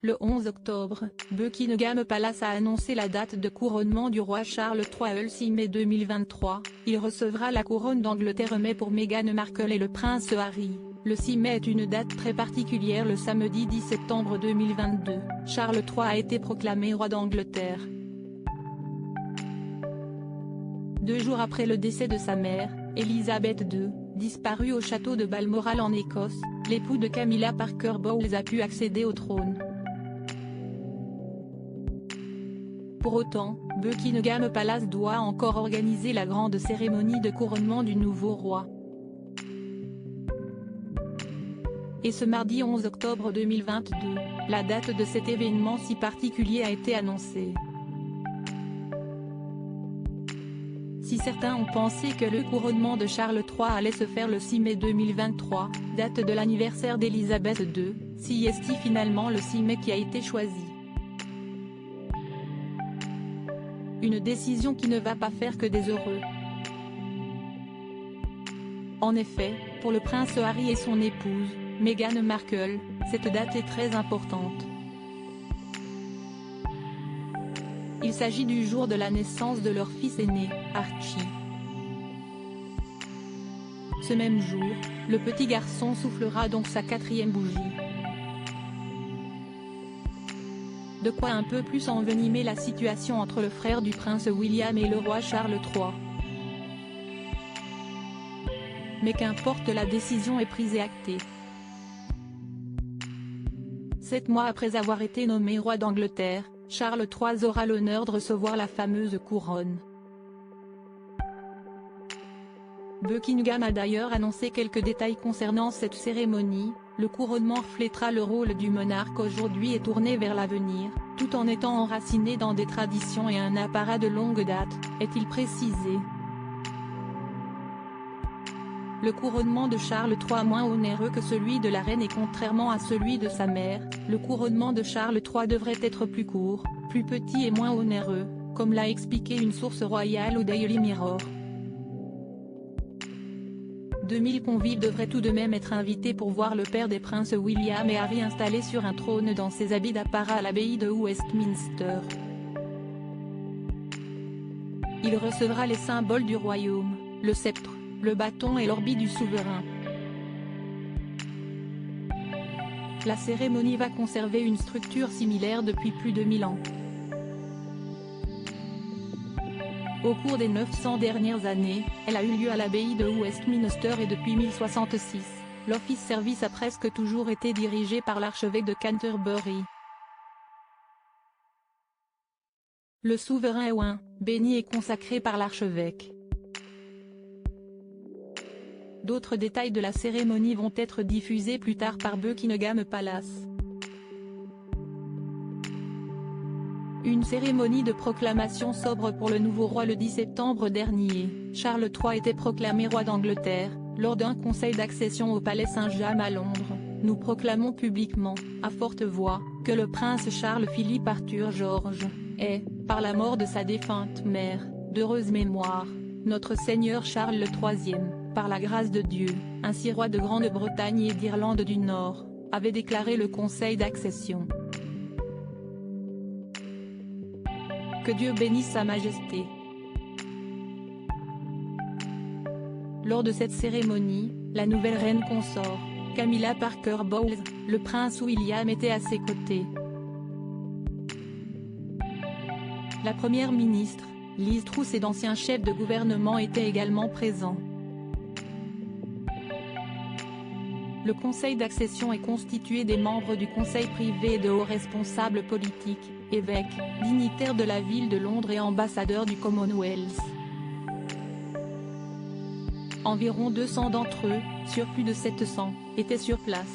Le 11 octobre, Buckingham Palace a annoncé la date de couronnement du roi Charles III le 6 mai 2023, il recevra la couronne d'Angleterre mais pour Meghan Markle et le prince Harry, le 6 mai est une date très particulière. Le samedi 10 septembre 2022, Charles III a été proclamé roi d'Angleterre. 2 jours après le décès de sa mère, Elisabeth II, disparue au château de Balmoral en Écosse, l'époux de Camilla Parker Bowles a pu accéder au trône. Pour autant, Buckingham Palace doit encore organiser la grande cérémonie de couronnement du nouveau roi. Et ce mardi 11 octobre 2022, la date de cet événement si particulier a été annoncée. Si certains ont pensé que le couronnement de Charles III allait se faire le 6 mai 2023, date de l'anniversaire d'Elisabeth II, c'est finalement le 6 mai qui a été choisi. Une décision qui ne va pas faire que des heureux. En effet, pour le prince Harry et son épouse, Meghan Markle, cette date est très importante. Il s'agit du jour de la naissance de leur fils aîné, Archie. Ce même jour, le petit garçon soufflera donc sa 4e bougie. De quoi un peu plus envenimer la situation entre le frère du prince William et le roi Charles III. Mais qu'importe, la décision est prise et actée. 7 mois après avoir été nommé roi d'Angleterre, Charles III aura l'honneur de recevoir la fameuse couronne. Buckingham a d'ailleurs annoncé quelques détails concernant cette cérémonie. Le couronnement reflétera le rôle du monarque aujourd'hui et tourné vers l'avenir, tout en étant enraciné dans des traditions et un apparat de longue date, est-il précisé. Le couronnement de Charles III moins onéreux que celui de la reine et contrairement à celui de sa mère, le couronnement de Charles III devrait être plus court, plus petit et moins onéreux, comme l'a expliqué une source royale au Daily Mirror. 2000 convives devraient tout de même être invités pour voir le père des princes William et Harry installé sur un trône dans ses habits d'apparat à l'abbaye de Westminster. Il recevra les symboles du royaume, le sceptre, le bâton et l'orbi du souverain. La cérémonie va conserver une structure similaire depuis plus de 1000 ans. Au cours des 900 dernières années, elle a eu lieu à l'abbaye de Westminster et depuis 1066, l'office service a presque toujours été dirigé par l'archevêque de Canterbury. Le souverain Owen, béni et consacré par l'archevêque. D'autres détails de la cérémonie vont être diffusés plus tard par Buckingham Palace. Une cérémonie de proclamation sobre pour le nouveau roi le 10 septembre dernier. Charles III était proclamé roi d'Angleterre, lors d'un conseil d'accession au Palais Saint-James à Londres. Nous proclamons publiquement, à forte voix, que le prince Charles-Philippe Arthur George est, par la mort de sa défunte mère, d'heureuse mémoire, notre Seigneur Charles le III, par la grâce de Dieu, ainsi roi de Grande-Bretagne et d'Irlande du Nord, avait déclaré le conseil d'accession. Que Dieu bénisse Sa Majesté. Lors de cette cérémonie, la nouvelle reine consort, Camilla Parker Bowles, le prince William était à ses côtés. La première ministre, Liz Truss et d'anciens chefs de gouvernement étaient également présents. Le conseil d'accession est constitué des membres du conseil privé et de hauts responsables politiques, évêques, dignitaires de la ville de Londres et ambassadeurs du Commonwealth. Environ 200 d'entre eux, sur plus de 700, étaient sur place.